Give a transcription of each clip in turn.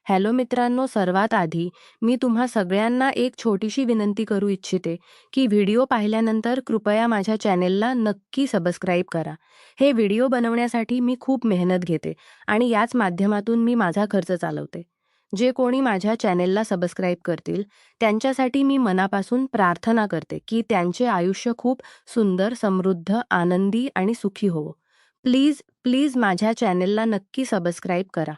Hello मित्रांनो, सर्वात आधी मी तुम्हा सगळ्यांना एक छोटीशी विनंती करू इच्छिते की व्हिडिओ पाहिल्यानंतर कृपया माझ्या चॅनेलला नक्की सबस्क्राईब करा. हे व्हिडिओ बनवण्यासाठी मी खूप मेहनत घेते आणि याच माध्यमातून मी माझा खर्च चालवते. जे कोणी माझ्या चॅनेलला सबस्क्राईब करतील त्यांच्यासाठी मी मनापासून प्रार्थना करते की त्यांचे आयुष्य खूप सुंदर, समृद्ध, आनंदी आणि सुखी हो. प्लीज प्लीज माझ्या चॅनेलला नक्की सबस्क्राईब करा.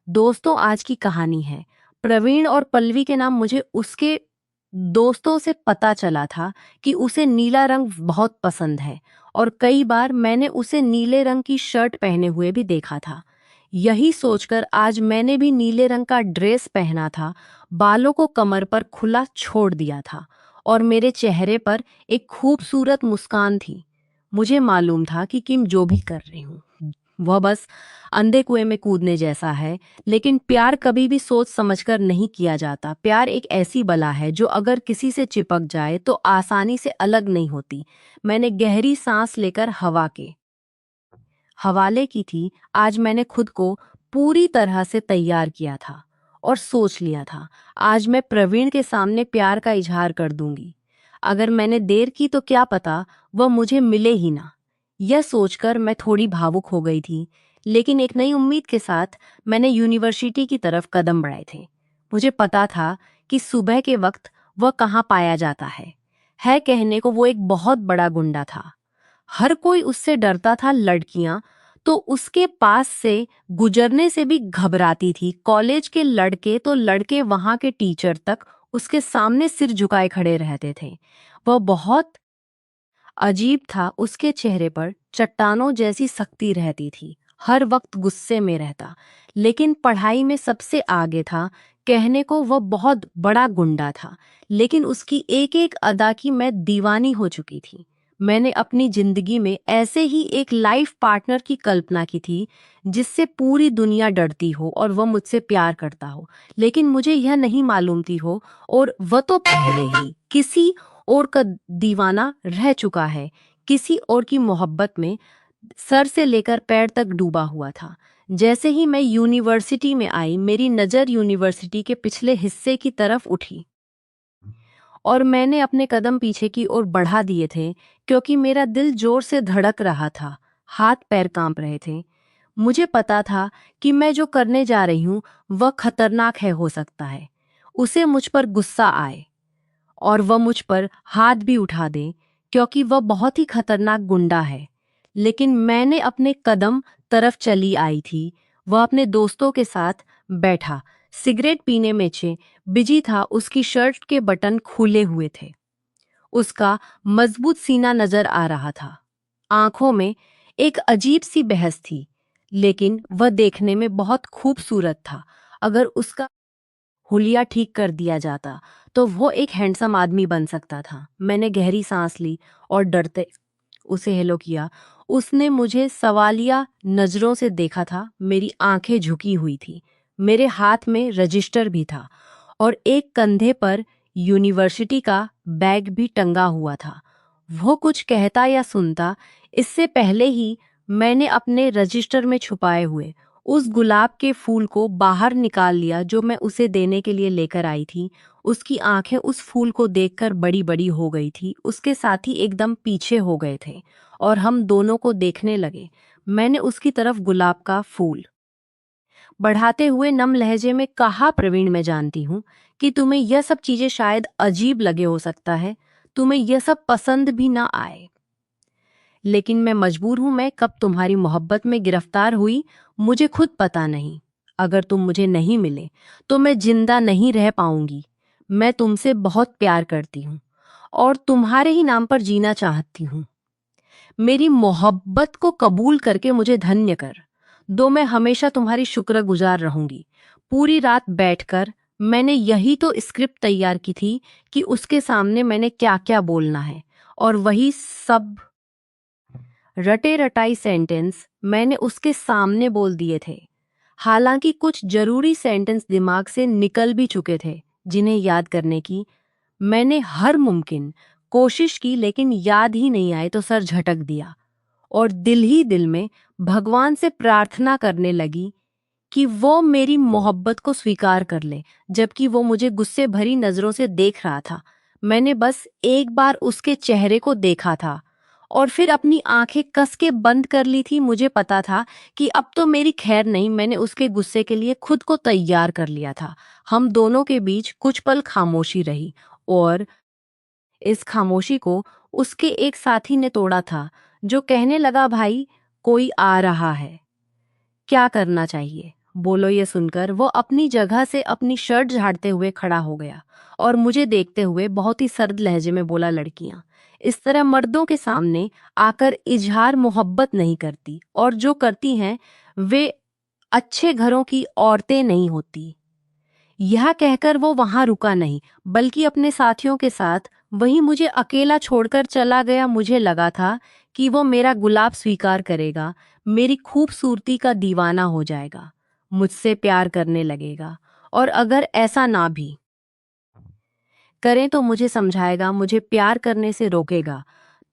दोस्तों, आज की कहानी है। प्रवीण और पल्लवी के नाम मुझे उसके दोस्तों से पता चला था कि उसे नीला रंग बहुत पसंद है और कई बार मैंने उसे नीले रंग की शर्ट पहने हुए भी देखा था। यही सोचकर आज मैंने भी नीले रंग का ड्रेस पहना था, बालों को कमर पर खुला छोड़ दिया था और मेरे चेहरे पर एक खूबसूरत मुस्कान थी। मुझे मालूम था कि किम जो भी कर रही हूँ वह बस अंधे कुएं में कूदने जैसा है, लेकिन प्यार कभी भी सोच समझकर नहीं किया जाता। प्यार एक ऐसी बला है जो अगर किसी से चिपक जाए तो आसानी से अलग नहीं होती। मैंने गहरी सांस लेकर हवा के हवाले की थी। आज मैंने खुद को पूरी तरह से तैयार किया था और सोच लिया था, आज मैं प्रवीण के सामने प्यार का इजहार कर दूंगी। अगर मैंने देर की तो क्या पता वह मुझे मिले ही ना। यह सोचकर मैं थोड़ी भावुक हो गई थी, लेकिन एक नई उम्मीद के साथ मैंने यूनिवर्सिटी की तरफ कदम बढ़ाए थे। मुझे पता था कि सुबह के वक्त वह कहाँ पाया जाता है कहने को वो एक बहुत बड़ा गुंडा था। हर कोई उससे डरता था। लड़कियां तो उसके पास से गुजरने से भी घबराती थी। कॉलेज के लड़के तो लड़के वहां के टीचर तक उसके सामने सिर झुकाए खड़े रहते थे। वह बहुत अजीब था। उसके चेहरे पर चट्टानों जैसी सख्ती रहती थी। हर वक्त गुस्से में रहता, लेकिन पढ़ाई में सबसे आगे था। कहने को वह बहुत बड़ा गुंडा था, लेकिन उसकी एक एक अदा की मैं दीवानी हो चुकी थी। मैंने अपनी जिंदगी में ऐसे ही एक लाइफ पार्टनर की कल्पना की थी, जिससे पूरी दुनिया डरती हो और वह मुझसे प्यार करता हो। लेकिन मुझे यह नहीं मालूम थी हो, और वह तो पहले ही किसी और का दीवाना रह चुका है। किसी और की मोहब्बत में सर से लेकर पैर तक डूबा हुआ था। जैसे ही मैं यूनिवर्सिटी में आई, मेरी नज़र यूनिवर्सिटी के पिछले हिस्से की तरफ उठी और मैंने अपने कदम पीछे की ओर बढ़ा दिए थे, क्योंकि मेरा दिल जोर से धड़क रहा था, हाथ पैर कांप रहे थे। मुझे पता था कि मैं जो करने जा रही हूँ वह खतरनाक है। हो सकता है उसे मुझ पर गुस्सा आए और वह मुझ पर हाथ भी उठा दे, क्योंकि वह बहुत ही खतरनाक गुंडा है। लेकिन मैंने अपने कदम तरफ चली आई थी। वह अपने दोस्तों के साथ बैठा, सिगरेट पीने में बिजी था। उसकी शर्ट के बटन खुले हुए थे, उसका मजबूत सीना नजर आ रहा था। आंखों में एक अजीब सी बहस थी, लेकिन वह देखने में बहुत खूबसूरत था। अगर उसका हुलिया ठीक कर दिया जाता तो वो एक हैंडसम आदमी बन सकता था। मैंने गहरी सांस ली और डरते उसे हेलो किया। उसने मुझे सवालिया नजरों से देखा था। मेरी आंखें झुकी हुई थी। मेरे हाथ में रजिस्टर भी था और एक कंधे पर यूनिवर्सिटी का बैग भी टंगा हुआ था। वो कुछ कहता या सुनता, इससे पहले ही मैंने अपने रजिस्टर में छुपाए हुए उस गुलाब के फूल को बाहर निकाल लिया जो मैं उसे देने के लिए लेकर आई थी। उसकी आंखें उस फूल को देखकर बड़ी बड़ी हो गई थी। उसके साथी एकदम पीछे हो गए थे और हम दोनों को देखने लगे। मैंने उसकी तरफ गुलाब का फूल बढ़ाते हुए नम लहजे में कहा, प्रवीण, मैं जानती हूँ कि तुम्हें यह सब चीजें शायद अजीब लगे। हो सकता है तुम्हें यह सब पसंद भी ना आए, लेकिन मैं मजबूर हूं। मैं कब तुम्हारी मोहब्बत में गिरफ्तार हुई मुझे खुद पता नहीं। अगर तुम मुझे नहीं मिले तो मैं जिंदा नहीं रह पाऊंगी। मैं तुमसे बहुत प्यार करती हूँ और तुम्हारे ही नाम पर जीना चाहती हूँ। मेरी मोहब्बत को कबूल करके मुझे धन्य कर दो। मैं हमेशा तुम्हारी शुक्रगुजार रहूंगी। पूरी रात बैठकर मैंने यही तो स्क्रिप्ट तैयार की थी कि उसके सामने मैंने क्या क्या बोलना है, और वही सब रटे रटाई सेंटेंस मैंने उसके सामने बोल दिए थे। हालांकि कुछ जरूरी सेंटेंस दिमाग से निकल भी चुके थे, जिन्हें याद करने की मैंने हर मुमकिन कोशिश की, लेकिन याद ही नहीं आए तो सर झटक दिया और दिल ही दिल में भगवान से प्रार्थना करने लगी कि वो मेरी मोहब्बत को स्वीकार कर ले, जबकि वो मुझे गुस्से भरी नजरों से देख रहा था। मैंने बस एक बार उसके चेहरे को देखा था और फिर अपनी आंखें कस के बंद कर ली थी। मुझे पता था कि अब तो मेरी खैर नहीं। मैंने उसके गुस्से के लिए खुद को तैयार कर लिया था। हम दोनों के बीच कुछ पल खामोशी रही और इस खामोशी को उसके एक साथी ने तोड़ा था, जो कहने लगा, भाई कोई आ रहा है, क्या करना चाहिए? बोलो। ये सुनकर वो अपनी जगह से अपनी शर्ट झाड़ते हुए खड़ा हो गया और मुझे देखते हुए बहुत ही सर्द लहजे में बोला, लड़कियां इस तरह मर्दों के सामने आकर इजहार मोहब्बत नहीं करती, और जो करती हैं वे अच्छे घरों की औरतें नहीं होती। यह कहकर वो वहां रुका नहीं, बल्कि अपने साथियों के साथ वहीं मुझे अकेला छोड़कर चला गया। मुझे लगा था कि वो मेरा गुलाब स्वीकार करेगा, मेरी खूबसूरती का दीवाना हो जाएगा, मुझसे प्यार करने लगेगा, और अगर ऐसा ना भी करें तो मुझे समझाएगा, मुझे प्यार करने से रोकेगा,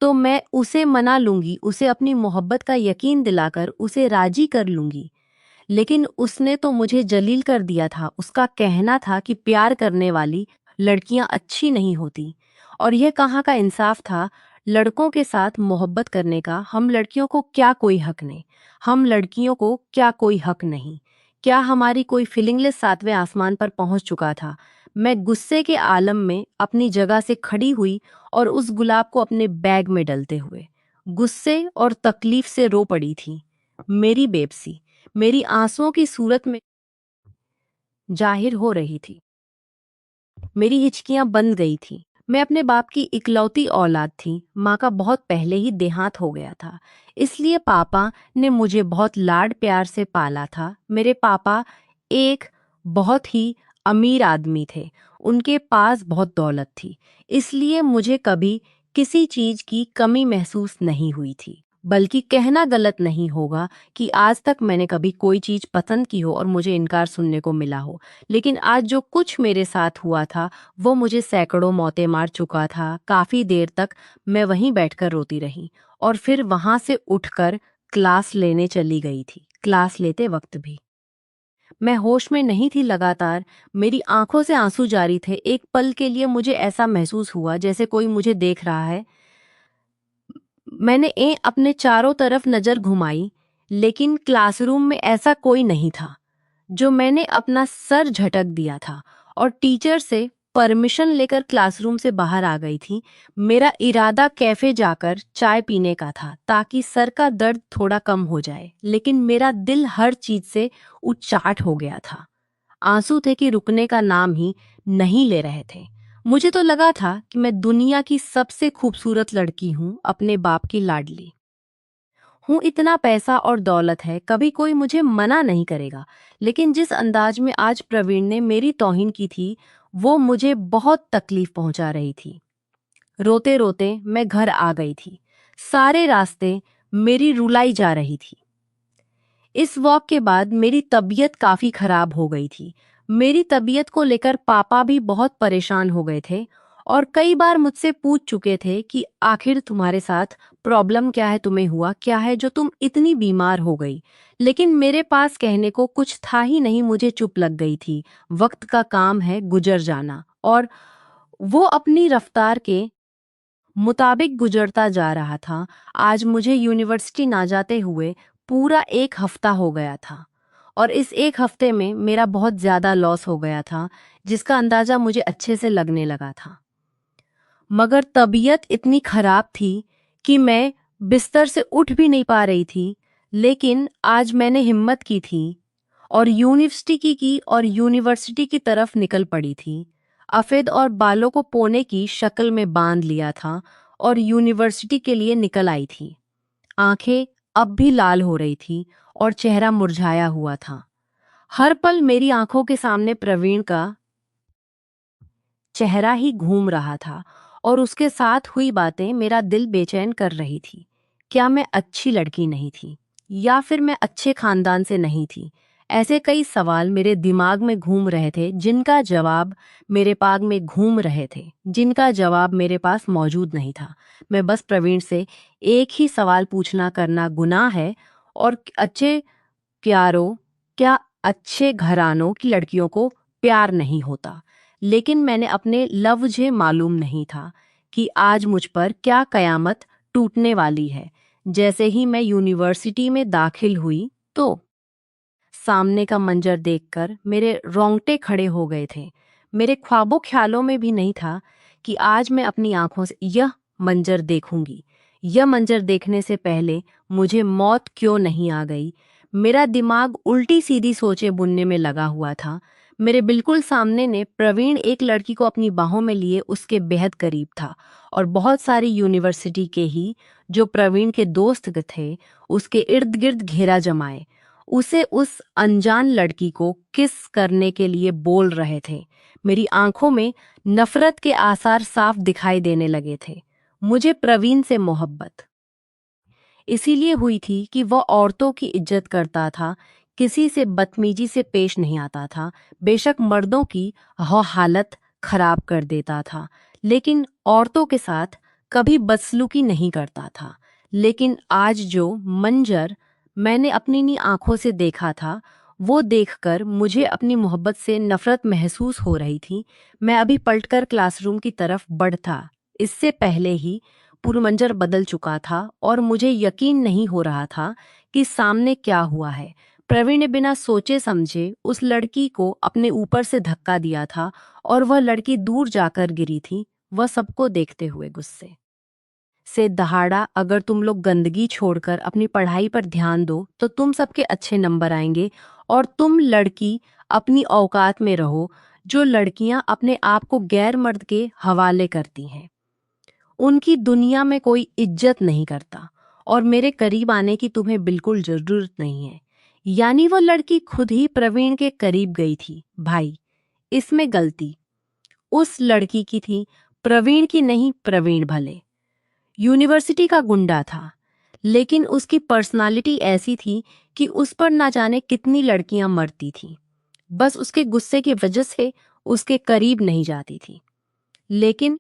तो मैं उसे मना लूंगी, उसे अपनी मोहब्बत का यकीन दिलाकर उसे राजी कर लूंगी। लेकिन उसने तो मुझे जलील कर दिया था। उसका कहना था कि प्यार करने वाली लड़कियां अच्छी नहीं होती, और यह कहाँ का इंसाफ था लड़कों के साथ मोहब्बत करने का। हम लड़कियों को क्या कोई हक नहीं? हम लड़कियों को क्या कोई हक नहीं? क्या हमारी कोई फीलिंगलेस सातवें आसमान पर पहुंच चुका था? मैं गुस्से के आलम में अपनी जगह से खड़ी हुई और उस गुलाब को अपने बैग में डलते हुए गुस्से और तकलीफ से रो पड़ी थी। मेरी बेबसी मेरी आंसुओं की सूरत में जाहिर हो रही थी। मेरी हिचकियां बंद गई थी। मैं अपने बाप की इकलौती औलाद थी। माँ का बहुत पहले ही देहांत हो गया था, इसलिए पापा ने मुझे बहुत लाड प्यार से पाला था। मेरे पापा एक बहुत ही अमीर आदमी थे। उनके पास बहुत दौलत थी, इसलिए मुझे कभी किसी चीज की कमी महसूस नहीं हुई थी। बल्कि कहना गलत नहीं होगा कि आज तक मैंने कभी कोई चीज पसंद की हो और मुझे इनकार सुनने को मिला हो। लेकिन आज जो कुछ मेरे साथ हुआ था वो मुझे सैकड़ों मौतें मार चुका था। काफी देर तक मैं वहीं बैठकर रोती रही और फिर वहां से उठकर क्लास लेने चली गई थी। क्लास लेते वक्त भी मैं होश में नहीं थी। लगातार मेरी आंखों से आंसू जारी थे। एक पल के लिए मुझे ऐसा महसूस हुआ जैसे कोई मुझे देख रहा है। मैंने अपने चारों तरफ नजर घुमाई, लेकिन क्लासरूम में ऐसा कोई नहीं था। जो मैंने अपना सर झटक दिया था और टीचर से परमिशन लेकर क्लासरूम से बाहर आ गई थी। मेरा इरादा कैफे जाकर चाय पीने का था, ताकि सर का दर्द थोड़ा कम हो जाए, लेकिन मेरा दिल हर चीज से उच्चाट हो गया था। आंसू थे कि रुकने का नाम ही नहीं ले रहे थे। मुझे तो लगा था कि मैं दुनिया की सबसे खूबसूरत लड़की हूँ, अपने बाप की लाडली हूँ। इतना पैसा और दौलत है, कभी कोई मुझे मना नहीं करेगा। लेकिन जिस अंदाज में आज प्रवीण ने मेरी तौहीन की थी, वो मुझे बहुत तकलीफ पहुंचा रही थी। रोते रोते मैं घर आ गई थी। सारे रास्ते मेरी रुलाई जा रही थी। इस वॉक के बाद मेरी तबीयत काफी खराब हो गई थी। मेरी तबीयत को लेकर पापा भी बहुत परेशान हो गए थे और कई बार मुझसे पूछ चुके थे कि आखिर तुम्हारे साथ प्रॉब्लम क्या है, तुम्हें हुआ क्या है जो तुम इतनी बीमार हो गई। लेकिन मेरे पास कहने को कुछ था ही नहीं। मुझे चुप लग गई थी। वक्त का काम है गुजर जाना, और वो अपनी रफ्तार के मुताबिक गुजरता जा रहा था। आज मुझे यूनिवर्सिटी ना जाते हुए पूरा एक हफ्ता हो गया था, और इस एक हफ्ते में मेरा बहुत ज्यादा लॉस हो गया था, जिसका अंदाजा मुझे अच्छे से लगने लगा था। मगर तबीयत इतनी खराब थी कि मैं बिस्तर से उठ भी नहीं पा रही थी। लेकिन आज मैंने हिम्मत की थी और यूनिवर्सिटी की तरफ निकल पड़ी थी। अफेद और बालों को पोने की शक्ल में बांध लिया था और यूनिवर्सिटी के लिए निकल आई थी। आंखें अब भी लाल हो रही थी और चेहरा मुरझाया हुआ था। हर पल मेरी आंखों के सामने प्रवीण का चेहरा ही घूम रहा था, और उसके साथ हुई बातें मेरा दिल बेचैन कर रही थी। क्या मैं अच्छी लड़की नहीं थी, या फिर मैं अच्छे खानदान से नहीं थी? ऐसे कई सवाल मेरे दिमाग में घूम रहे थे, जिनका जवाब मेरे पास मौजूद नहीं था। मैं बस प्रवीण से एक ही सवाल पूछना करना गुनाह है, और अच्छे प्यारो, क्या अच्छे घरानों की लड़कियों को प्यार नहीं होता, लेकिन मैंने अपने लफ्ज़ मालूम नहीं था कि आज मुझ पर क्या कयामत टूटने वाली है। जैसे ही मैं यूनिवर्सिटी में दाखिल हुई तो सामने का मंजर देखकर मेरे रोंगटे खड़े हो गए थे। मेरे ख्वाबों ख्यालों में भी नहीं था कि आज मैं अपनी आंखों से यह मंजर देखूंगी। यह मंजर देखने से पहले मुझे मौत क्यों नहीं आ गई। मेरा दिमाग उल्टी सीधी सोचे बुनने में लगा हुआ था। मेरे बिल्कुल सामने ने प्रवीण एक लड़की को अपनी बाहों में लिए उसके बेहद करीब था, और बहुत सारी यूनिवर्सिटी के ही जो प्रवीण के दोस्त थे उसके इर्द गिर्द घेरा जमाए उसे उस अनजान लड़की को किस करने के लिए बोल रहे थे। मेरी आंखों में नफरत के आसार साफ दिखाई देने लगे थे। मुझे प्रवीण से मोहब्बत इसीलिए हुई थी कि वह औरतों की इज्जत करता था, किसी से बदतमीजी से पेश नहीं आता था, बेशक मर्दों की वह हालत खराब कर देता था, लेकिन औरतों के साथ कभी बदसलूकी नहीं करता था। लेकिन आज जो मंजर मैंने अपनी नी आंखों से देखा था, वो देखकर मुझे अपनी मोहब्बत से नफरत महसूस हो रही थी। मैं अभी पलटकर क्लासरूम की तरफ बढ़ता, इससे पहले ही पूरा मंजर बदल चुका था और मुझे यकीन नहीं हो रहा था कि सामने क्या हुआ है। प्रवीण ने बिना सोचे समझे उस लड़की को अपने ऊपर से धक्का दिया था और वह लड़की दूर जाकर गिरी थी। वह सबको देखते हुए गुस्से से दहाड़ा, अगर तुम लोग गंदगी छोड़कर अपनी पढ़ाई पर ध्यान दो तो तुम सबके अच्छे नंबर आएंगे, और तुम लड़की अपनी औकात में रहो। जो लड़कियां अपने आप को गैर मर्द के हवाले करती हैं उनकी दुनिया में कोई इज्जत नहीं करता, और मेरे करीब आने की तुम्हें बिल्कुल जरूरत नहीं है। यानी वो लड़की खुद ही प्रवीण के करीब गई थी। भाई, इसमें गलती उस लड़की की थी, प्रवीण की नहीं। प्रवीण भले यूनिवर्सिटी का गुंडा था, लेकिन उसकी पर्सनालिटी ऐसी थी कि उस पर ना जाने कितनी लड़कियां मरती थीं, बस उसके गुस्से की वजह से उसके करीब नहीं जाती थी। लेकिन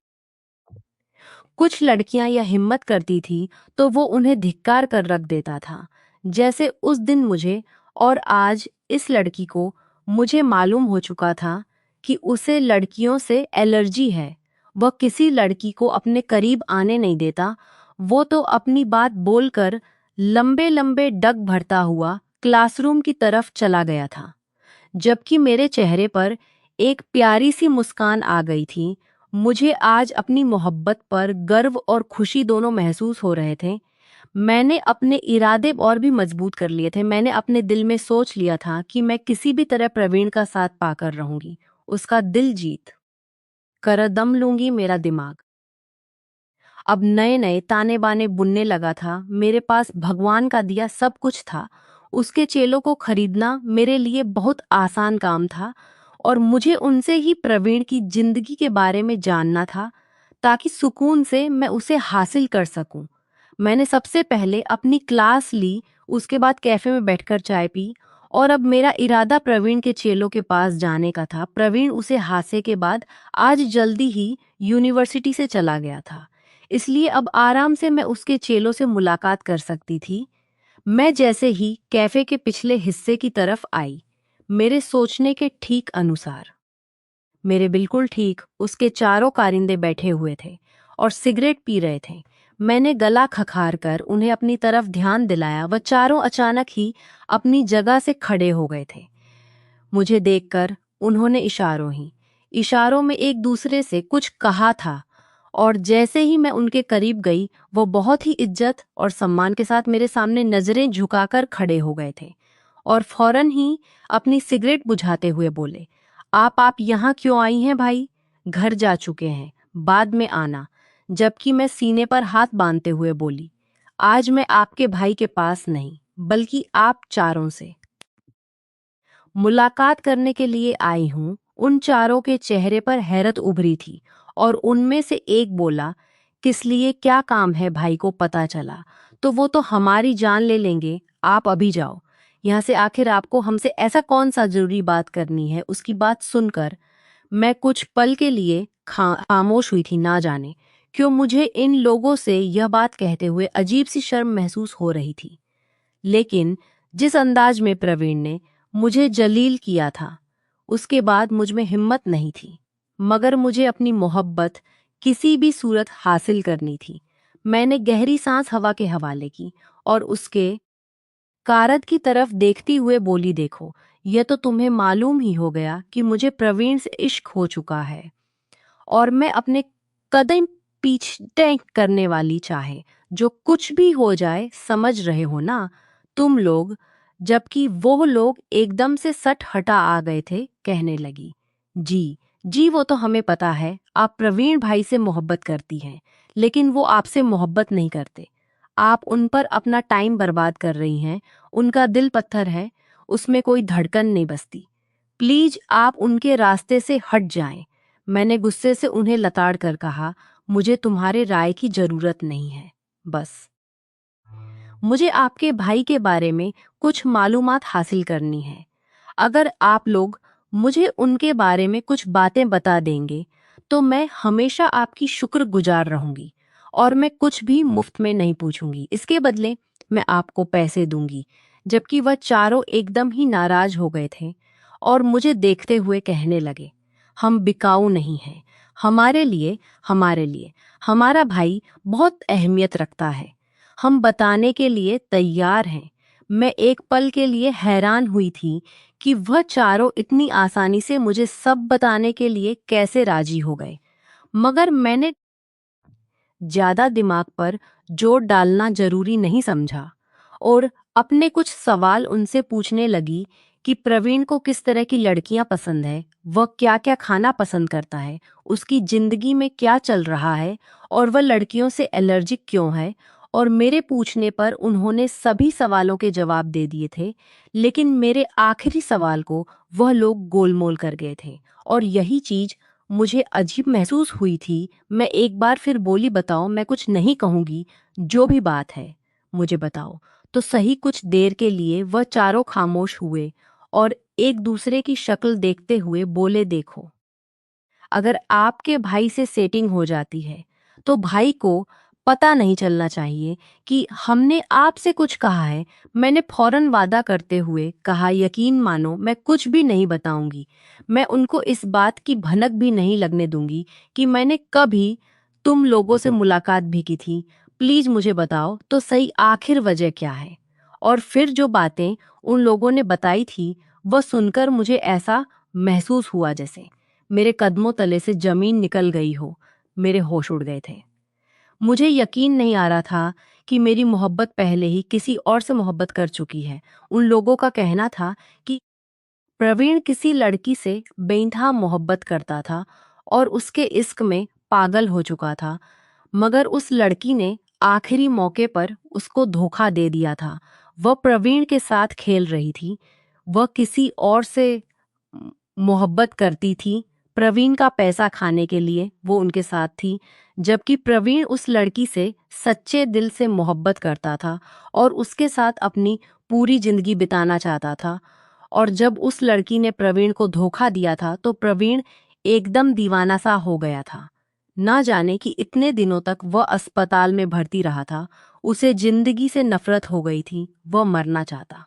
कुछ लड़कियां यह हिम्मत करती थी तो वो उन्हें धिक्कार कर रख देता था। जैसे उस दिन मुझे, और आज इस लड़की को। मुझे मालूम हो चुका था कि उसे लड़कियों से एलर्जी है। वह किसी लड़की को अपने करीब आने नहीं देता। वो तो अपनी बात बोलकर लंबे लंबे डग भरता हुआ क्लासरूम की तरफ चला गया था, जबकि मेरे चेहरे पर एक प्यारी सी मुस्कान आ गई थी। मुझे आज अपनी मोहब्बत पर गर्व और खुशी दोनों महसूस हो रहे थे। मैंने अपने इरादे और भी मजबूत कर लिए थे। मैंने अपने दिल में सोच लिया था कि मैं किसी भी तरह प्रवीण का साथ पाकर रहूंगी, उसका दिल जीत कर दम लूंगी। मेरा दिमाग अब नए नए ताने बाने बुनने लगा था। मेरे पास भगवान का दिया सब कुछ था। उसके चेलों को खरीदना मेरे लिए बहुत आसान काम था, और मुझे उनसे ही प्रवीण की जिंदगी के बारे में जानना था ताकि सुकून से मैं उसे हासिल कर सकूं। मैंने सबसे पहले अपनी क्लास ली, उसके बाद कैफे में बैठकर चाय पी, और अब मेरा इरादा प्रवीण के चेलों के पास जाने का था। प्रवीण उसे हादसे के बाद आज जल्दी ही यूनिवर्सिटी से चला गया था, इसलिए अब आराम से मैं उसके चेलों से मुलाकात कर सकती थी। मैं जैसे ही कैफे के पिछले हिस्से की तरफ आई, मेरे सोचने के ठीक अनुसार, मेरे बिल्कुल ठीक, उसके चारों कारिंदे बैठे हुए थे और सिगरेट पी रहे थे। मैंने गला खखार कर उन्हें अपनी तरफ ध्यान दिलाया। वह चारों अचानक ही अपनी जगह से खड़े हो गए थे। मुझे देखकर उन्होंने इशारों में एक दूसरे से कुछ कहा था, और जैसे ही मैं उनके करीब गई, वो बहुत ही इज्जत और सम्मान के साथ मेरे सामने नजरें झुकाकर खड़े हो गए थे, और फौरन ही अपनी सिगरेट बुझाते हुए बोले, आप यहाँ क्यों आई हैं भाई? घर जा चुके हैं, बाद में आना। जबकि मैं सीने पर हाथ बांधते हुए बोली, आज मैं आपके भाई के पास नहीं, बल्कि आप चारों से मुलाकात करने के लिए आई हूँ। उन चारों के चेहरे पर हैरत उभरी थी, और उनमें से एक बोला, किस लिए, क्या काम है? भाई को पता चला तो वो तो हमारी जान ले लेंगे। आप अभी जाओ यहाँ से, आखिर आपको हमसे ऐसा कौन सा जरूरी बात करनी है? उसकी बात सुनकर मैं कुछ पल के लिए खामोश हुई थी। ना जाने क्यों मुझे इन लोगों से यह बात कहते हुए अजीब सी शर्म महसूस हो रही थी, लेकिन जिस अंदाज में प्रवीण ने मुझे जलील किया था। उसके बाद मुझ में हिम्मत नहीं थी, मगर मुझे अपनी मोहब्बत किसी भी सूरत हासिल करनी थी। मैंने गहरी सांस हवा के हवाले की और उसके कारद की तरफ देखती हुए बोली, देखो, यह तो तुम्हें मालूम ही हो गया कि मुझे प्रवीण से इश्क हो चुका है और मैं अपने कदम पीछे करने वाली, चाहे जो कुछ भी हो जाए, समझ रहे हो ना तुम लोग। जबकि वो लोग एकदम से सट हटा आ गए थे। कहने लगी, जी जी, वो तो हमें पता है, आप प्रवीण भाई से मोहब्बत करती हैं, लेकिन वो आपसे मोहब्बत नहीं करते। आप उन पर अपना टाइम बर्बाद कर रही हैं। उनका दिल पत्थर है, उसमें कोई धड़कन नहीं बसती। प्लीज आप उनके रास्ते से हट जाएं। मैंने गुस्से से उन्हें लताड़ कर कहा, मुझे तुम्हारे राय की जरूरत नहीं है। बस मुझे आपके भाई के बारे में कुछ मालूमात हासिल करनी है। अगर आप लोग मुझे उनके बारे में कुछ बातें बता देंगे तो मैं हमेशा आपकी शुक्रगुजार रहूंगी और मैं कुछ भी मुफ्त में नहीं पूछूंगी। इसके बदले मैं आपको पैसे दूंगी। जबकि वह चारों एकदम ही नाराज हो गए थे और मुझे देखते हुए कहने लगे, हम बिकाऊ नहीं हैं। हमारे लिए हमारा भाई बहुत अहमियत रखता है। हम बताने के लिए तैयार हैं। मैं एक पल के लिए हैरान हुई थी कि वह चारों इतनी आसानी से मुझे सब बताने के लिए कैसे राजी हो गए। मगर मैंने ज्यादा दिमाग पर जोर डालना जरूरी नहीं समझा और अपने कुछ सवाल उनसे पूछने लगी कि प्रवीण को किस तरह की लड़कियां पसंद है, वह क्या क्या खाना पसंद करता है, उसकी जिंदगी में क्या चल रहा है और वह लड़कियों से एलर्जिक क्यों है। और मेरे पूछने पर उन्होंने सभी सवालों के जवाब दे दिए थे, लेकिन मेरे आखिरी सवाल को वह लोग गोलमोल कर गए थे और यही चीज मुझे अजीब महसूस हुई थी। मैं एक बार फिर बोली, बताओ, मैं कुछ नहीं कहूंगी, जो भी बात है मुझे बताओ तो सही। कुछ देर के लिए वह चारों खामोश हुए और एक दूसरे की शक्ल देखते हुए बोले, देखो, अगर आपके भाई से सेटिंग हो जाती है तो भाई को पता नहीं चलना चाहिए कि हमने आपसे कुछ कहा है। मैंने फौरन वादा करते हुए कहा, यकीन मानो मैं कुछ भी नहीं बताऊंगी। मैं उनको इस बात की भनक भी नहीं लगने दूंगी कि मैंने कभी तुम लोगों से मुलाकात भी की थी। प्लीज मुझे बताओ तो सही, आखिर वजह क्या है। और फिर जो बातें उन लोगों ने बताई थी वह सुनकर मुझे ऐसा महसूस हुआ जैसे मेरे कदमों तले से जमीन निकल गई हो। मेरे होश उड़ गए थे। मुझे यकीन नहीं आ रहा था कि मेरी मोहब्बत पहले ही किसी और से मोहब्बत कर चुकी है। उन लोगों का कहना था कि प्रवीण किसी लड़की से बेइंतहा मोहब्बत करता था और उसके इश्क में पागल हो चुका था, मगर उस लड़की ने आखिरी मौके पर उसको धोखा दे दिया था। वह प्रवीण के साथ खेल रही थी, वह किसी और से मोहब्बत करती थी। प्रवीण का पैसा खाने के लिए वो उनके साथ थी, जबकि प्रवीण उस लड़की से सच्चे दिल से मोहब्बत करता था और उसके साथ अपनी पूरी जिंदगी बिताना चाहता था। और जब उस लड़की ने प्रवीण को धोखा दिया था तो प्रवीण एकदम दीवाना सा हो गया था। ना जाने कि इतने दिनों तक वह अस्पताल में भर्ती रहा था। उसे जिंदगी से नफरत हो गई थी, वह मरना चाहता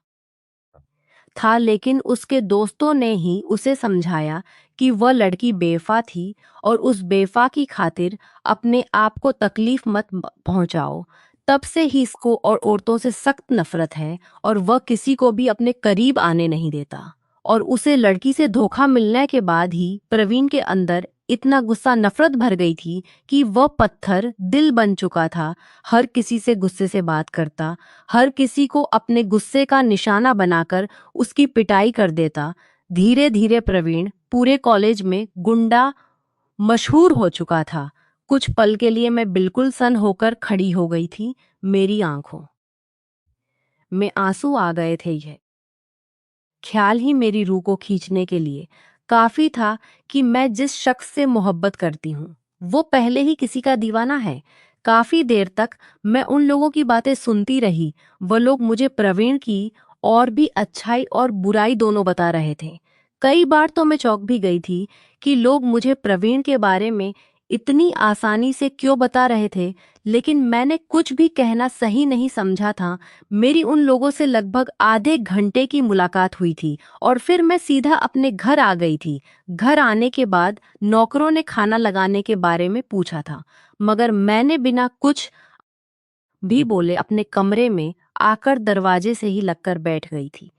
था, लेकिन उसके दोस्तों ने ही उसे समझाया कि वह लड़की बेवफा थी और उस बेवफा की खातिर अपने आप को तकलीफ मत पहुंचाओ। तब से ही इसको और औरतों से सख्त नफरत है और वह किसी को भी अपने करीब आने नहीं देता। और उसे लड़की से धोखा मिलने के बाद ही प्रवीण के अंदर इतना गुस्सा, नफरत भर गई थी कि वह पत्थर दिल बन चुका था। हर किसी से गुस्से से बात करता, हर किसी को अपने गुस्से का निशाना बनाकर उसकी पिटाई कर देता। धीरे धीरे प्रवीण पूरे कॉलेज में गुंडा मशहूर हो चुका था। कुछ पल के लिए मैं बिल्कुल सन होकर खड़ी हो गई थी। मेरी आंखों में आंसू आ गए थे। यह ख्याल ही मेरी रूह को खींचने के लिए काफी था कि मैं जिस शख्स से मोहब्बत करती हूँ वो पहले ही किसी का दीवाना है। काफी देर तक मैं उन लोगों की बातें सुनती रही। वो लोग मुझे प्रवीण की और भी अच्छाई और बुराई दोनों बता रहे थे। कई बार तो मैं चौंक भी गई थी कि लोग मुझे प्रवीण के बारे में इतनी आसानी से क्यों बता रहे थे, लेकिन मैंने कुछ भी कहना सही नहीं समझा था। मेरी उन लोगों से लगभग आधे घंटे की मुलाकात हुई थी और फिर मैं सीधा अपने घर आ गई थी। घर आने के बाद नौकरों ने खाना लगाने के बारे में पूछा था, मगर मैंने बिना कुछ भी बोले अपने कमरे में आकर दरवाजे से ही लगकर बैठ गई थी।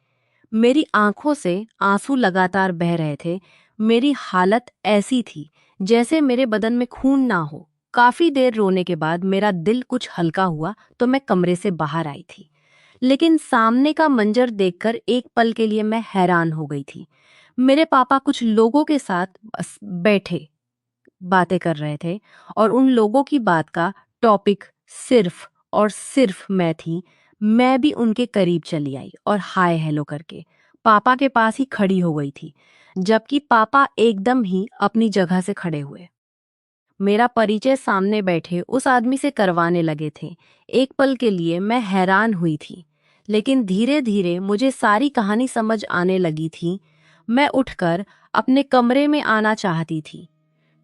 मेरी आंखों से आंसू लगातार बह रहे थे। मेरी हालत ऐसी थी जैसे मेरे बदन में खून ना हो। काफी देर रोने के बाद मेरा दिल कुछ हल्का हुआ तो मैं कमरे से बाहर आई थी। लेकिन सामने का मंजर देखकर एक पल के लिए मैं हैरान हो गई थी। मेरे पापा कुछ लोगों के साथ बस बैठे बातें कर रहे थे और उन लोगों की बात का टॉपिक सिर्फ और सिर्फ मैं थी। मैं भी उनके करीब चली आई और हाय हेलो करके पापा के पास ही खड़ी हो गई थी, जबकि पापा एकदम ही अपनी जगह से खड़े हुए मेरा परिचय सामने बैठे उस आदमी से करवाने लगे थे। एक पल के लिए मैं हैरान हुई थी, लेकिन धीरे धीरे मुझे सारी कहानी समझ आने लगी थी। मैं उठकर अपने कमरे में आना चाहती थी,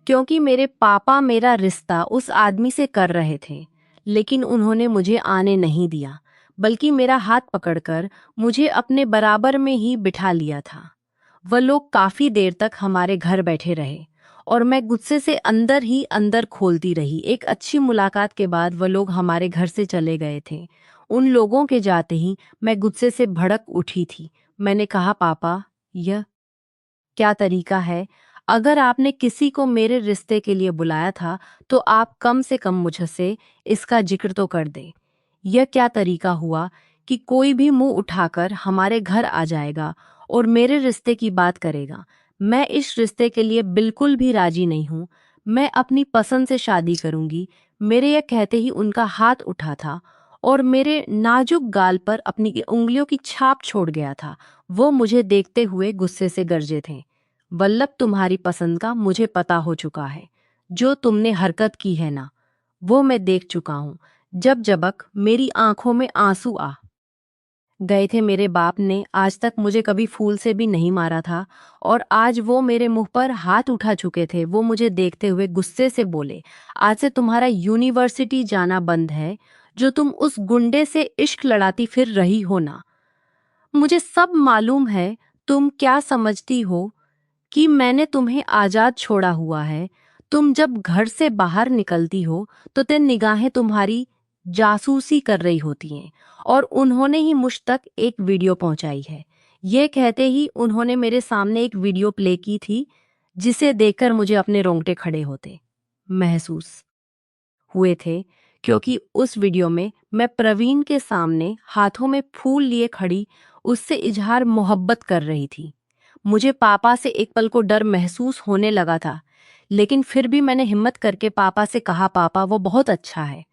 क्योंकि मेरे पापा मेरा रिश्ता उस आदमी से कर रहे थे, लेकिन उन्होंने मुझे आने नहीं दिया, बल्कि मेरा हाथ पकड़कर मुझे अपने बराबर में ही बिठा लिया था। वह लोग काफी देर तक हमारे घर बैठे रहे और मैं गुस्से से अंदर ही अंदर खोलती रही। एक अच्छी मुलाकात के बाद वह लोग हमारे घर से चले गए थे। उन लोगों के जाते ही मैं गुस्से से भड़क उठी थी। मैंने कहा, पापा, यह क्या तरीका है? अगर आपने किसी को मेरे रिश्ते के लिए बुलाया था तो आप कम से कम मुझसे इसका जिक्र तो कर दे। यह क्या तरीका हुआ कि कोई भी मुंह उठाकर हमारे घर आ जाएगा और मेरे रिश्ते की बात करेगा? मैं इस रिश्ते के लिए बिल्कुल भी राजी नहीं हूँ। मैं अपनी पसंद से शादी करूंगी। मेरे यह कहते ही उनका हाथ उठा था और मेरे नाजुक गाल पर अपनी उंगलियों की छाप छोड़ गया था। वो मुझे देखते हुए गुस्से से गरजे थे। वल्लभ, तुम्हारी पसंद का मुझे पता हो चुका है। जो तुमने हरकत की है ना, वो मैं देख चुका हूँ। जब जबक मेरी आंखों में आंसू आ गए थे। मेरे बाप ने आज तक मुझे कभी फूल से भी नहीं मारा था और आज वो मेरे मुंह पर हाथ उठा चुके थे। वो मुझे देखते हुए गुस्से से बोले, आज से तुम्हारा यूनिवर्सिटी जाना बंद है। जो तुम उस गुंडे से इश्क लड़ाती फिर रही हो ना, मुझे सब मालूम है। तुम क्या समझती हो कि मैंने तुम्हें आजाद छोड़ा हुआ है? तुम जब घर से बाहर निकलती हो तो तेरी निगाहें तुम्हारी जासूसी कर रही होती हैं और उन्होंने ही मुझ तक एक वीडियो पहुंचाई है। ये कहते ही उन्होंने मेरे सामने एक वीडियो प्ले की थी, जिसे देखकर मुझे अपने रोंगटे खड़े होते महसूस हुए थे, क्योंकि उस वीडियो में मैं प्रवीण के सामने हाथों में फूल लिए खड़ी उससे इजहार मोहब्बत कर रही थी। मुझे पापा से एक पल को डर महसूस होने लगा था, लेकिन फिर भी मैंने हिम्मत करके पापा से कहा, पापा, वो बहुत अच्छा है।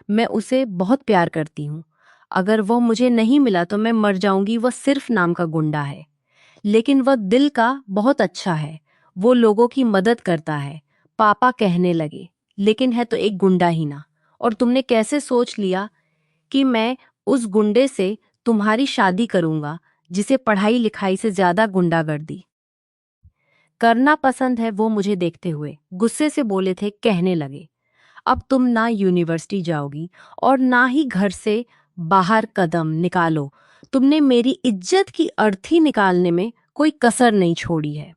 मैं उसे बहुत प्यार करती हूँ। अगर वो मुझे नहीं मिला तो मैं मर जाऊंगी। वह सिर्फ नाम का गुंडा है, लेकिन वह दिल का बहुत अच्छा है। वो लोगों की मदद करता है। पापा कहने लगे, लेकिन है तो एक गुंडा ही ना। और तुमने कैसे सोच लिया कि मैं उस गुंडे से तुम्हारी शादी करूंगा, जिसे पढ़ाई लिखाई से ज्यादा गुंडागर्दी करना पसंद है? वो मुझे देखते हुए गुस्से से बोले थे, कहने लगे, अब तुम ना यूनिवर्सिटी जाओगी और ना ही घर से बाहर कदम निकालो। तुमने मेरी इज्जत की अर्थी निकालने में कोई कसर नहीं छोड़ी है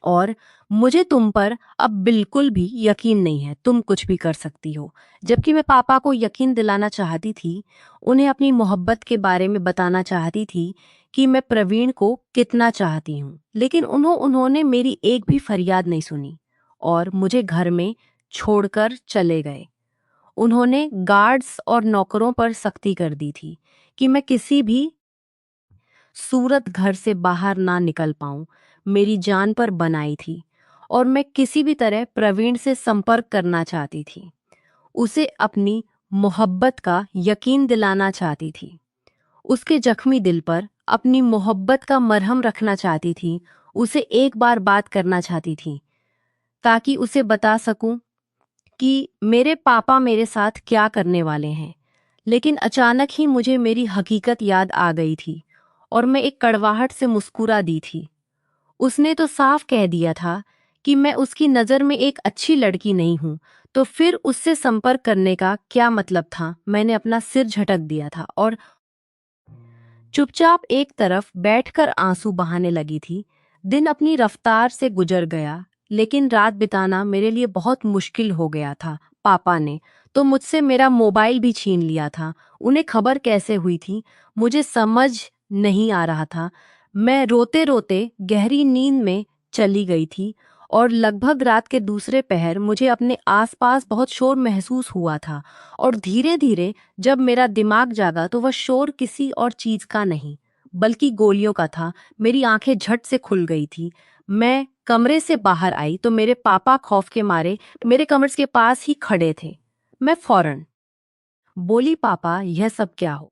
और मुझे तुम पर अब बिल्कुल भी यकीन नहीं है। तुम कुछ भी कर सकती हो। जबकि मैं पापा को यकीन दिलाना चाहती थी, उन्हें अपनी मोहब्बत के बारे में बताना चाहती थी कि मैं प्रवीण को कितना चाहती हूँ, लेकिन उन्होंने मेरी एक भी फरियाद नहीं सुनी और मुझे घर में छोड़कर चले गए। उन्होंने गार्ड्स और नौकरों पर सख्ती कर दी थी कि मैं किसी भी सूरत घर से बाहर ना निकल पाऊं। मेरी जान पर बनाई थी और मैं किसी भी तरह प्रवीण से संपर्क करना चाहती थी। उसे अपनी मोहब्बत का यकीन दिलाना चाहती थी। उसके जख्मी दिल पर अपनी मोहब्बत का मरहम रखना चाहती थी। उसे एक बार बात करना चाहती थी, ताकि उसे बता सकूं कि मेरे पापा मेरे साथ क्या करने वाले हैं। लेकिन अचानक ही मुझे मेरी हकीकत याद आ गई थी और मैं एक कड़वाहट से मुस्कुरा दी थी। उसने तो साफ कह दिया था कि मैं उसकी नज़र में एक अच्छी लड़की नहीं हूँ, तो फिर उससे संपर्क करने का क्या मतलब था। मैंने अपना सिर झटक दिया था और चुपचाप एक तरफ बैठकर आंसू बहाने लगी थी। दिन अपनी रफ्तार से गुजर गया, लेकिन रात बिताना मेरे लिए बहुत मुश्किल हो गया था। पापा ने तो मुझसे मेरा मोबाइल भी छीन लिया था। उन्हें खबर कैसे हुई थी, मुझे समझ नहीं आ रहा था। मैं रोते रोते गहरी नींद में चली गई थी और लगभग रात के दूसरे पहर मुझे अपने आसपास बहुत शोर महसूस हुआ था। और धीरे धीरे जब मेरा दिमाग जागा तो वह शोर किसी और चीज का नहीं बल्कि गोलियों का था। मेरी आंखें झट से खुल गई थी। मैं कमरे से बाहर आई तो मेरे पापा खौफ के मारे मेरे कमरे के पास ही खड़े थे। मैं फौरन बोली, पापा यह सब क्या हो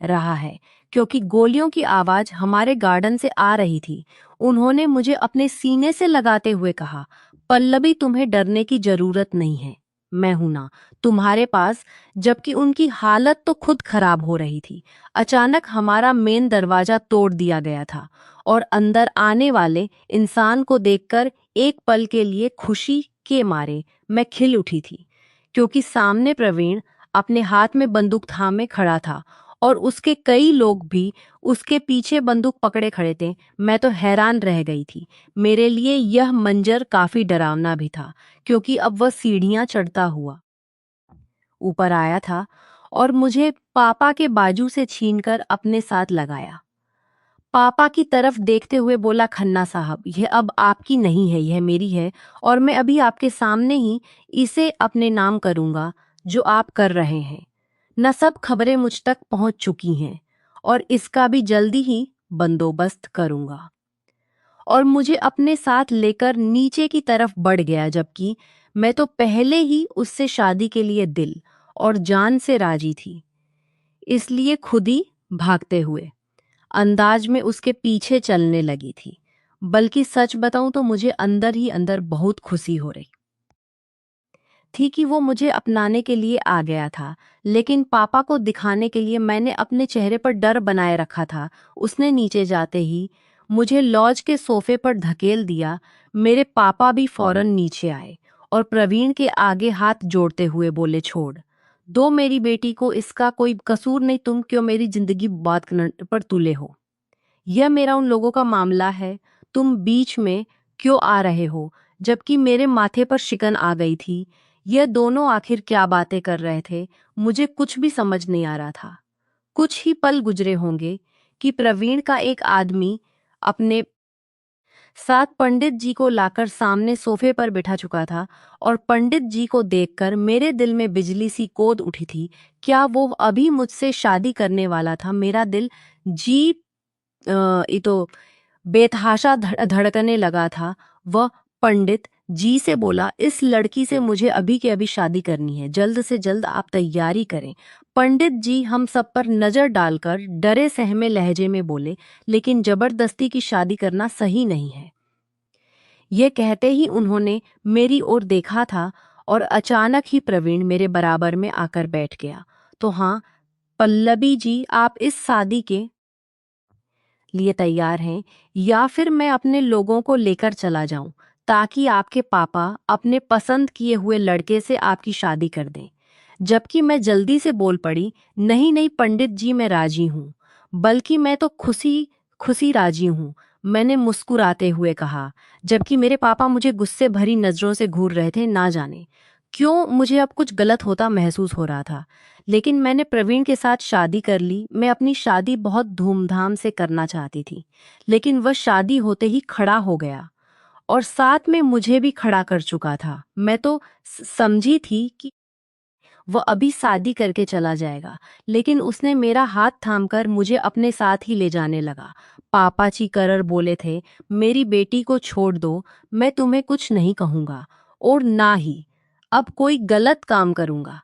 रहा है? क्योंकि गोलियों की आवाज हमारे गार्डन से आ रही थी। उन्होंने मुझे अपने सीने से लगाते हुए कहा, पल्लवी तुम्हें डरने की जरूरत नहीं है, मैं हूं ना तुम्हारे पास। जबकि उनकी हालत तो खुद खराब हो रही थी। अचानक हमारा मेन दरवाजा तोड़ दिया गया था और अंदर आने वाले इंसान को देखकर एक पल के लिए खुशी के मारे मैं खिल उठी थी, क्योंकि सामने प्रवीण अपने हाथ में बंदूक थामे खड़ा था और उसके कई लोग भी उसके पीछे बंदूक पकड़े खड़े थे। मैं तो हैरान रह गई थी। मेरे लिए यह मंजर काफी डरावना भी था, क्योंकि अब वह सीढ़ियां चढ़ता हुआ ऊपर आया था और मुझे पापा के बाजू से छीनकर अपने साथ लगाया। पापा की तरफ देखते हुए बोला, खन्ना साहब यह अब आपकी नहीं है, यह मेरी है और मैं अभी आपके सामने ही इसे अपने नाम करूंगा जो आप कर रहे हैं। न सब खबरें मुझ तक पहुंच चुकी हैं और इसका भी जल्दी ही बंदोबस्त करूंगा। और मुझे अपने साथ लेकर नीचे की तरफ बढ़ गया, जबकि मैं तो पहले ही उससे शादी के लिए दिल और जान से राजी थी। इसलिए खुद ही भागते हुए अंदाज में उसके पीछे चलने लगी थी। बल्कि सच बताऊं तो मुझे अंदर ही अंदर बहुत खुशी हो रही थी कि वो मुझे अपनाने के लिए आ गया था। लेकिन पापा को दिखाने के लिए मैंने अपने चेहरे पर डर बनाए रखा था। उसने नीचे जाते ही मुझे लॉज के सोफे पर धकेल दिया। मेरे पापा भी फौरन नीचे आए और प्रवीण के आगे हाथ जोड़ते हुए बोले, छोड़ दो मेरी बेटी को, इसका कोई कसूर नहीं, तुम क्यों मेरी जिंदगी बर्बाद करने पर तुले हो? यह मेरा उन लोगों का मामला है, तुम बीच में क्यों आ रहे हो? जबकि मेरे माथे पर शिकन आ गई थी। यह दोनों आखिर क्या बातें कर रहे थे, मुझे कुछ भी समझ नहीं आ रहा था। कुछ ही पल गुजरे होंगे कि प्रवीण का एक आदमी अपने साथ पंडित जी को लाकर सामने सोफे पर बिठा चुका था और पंडित जी को देखकर मेरे दिल में बिजली सी कूद उठी थी। क्या वो अभी मुझसे शादी करने वाला था? मेरा दिल जी ये तो बेतहाशा धड़कने लगा था। वह पंडित जी से बोला, इस लड़की से मुझे अभी के अभी शादी करनी है, जल्द से जल्द आप तैयारी करें। पंडित जी हम सब पर नजर डालकर डरे सहमे लहजे में बोले, लेकिन जबरदस्ती की शादी करना सही नहीं है। ये कहते ही उन्होंने मेरी ओर देखा था और अचानक ही प्रवीण मेरे बराबर में आकर बैठ गया। तो हाँ पल्लवी जी, आप इस शादी के लिए तैयार हैं या फिर मैं अपने लोगों को लेकर चला जाऊं ताकि आपके पापा अपने पसंद किए हुए लड़के से आपकी शादी कर दें? जबकि मैं जल्दी से बोल पड़ी, नहीं नहीं पंडित जी, मैं राजी हूँ, बल्कि मैं तो खुशी खुशी राजी हूँ, मैंने मुस्कुराते हुए कहा। जबकि मेरे पापा मुझे गुस्से भरी नजरों से घूर रहे थे। ना जाने क्यों मुझे अब कुछ गलत होता महसूस हो रहा था। लेकिन मैंने प्रवीण के साथ शादी कर ली। मैं अपनी शादी बहुत धूमधाम से करना चाहती थी, लेकिन वह शादी होते ही खड़ा हो गया और साथ में मुझे भी खड़ा कर चुका था। मैं तो समझी थी कि वह अभी शादी करके चला जाएगा, लेकिन उसने मेरा हाथ थामकर मुझे अपने साथ ही ले जाने लगा। पापा जी करर बोले थे, मेरी बेटी को छोड़ दो, मैं तुम्हें कुछ नहीं कहूंगा और ना ही अब कोई गलत काम करूंगा।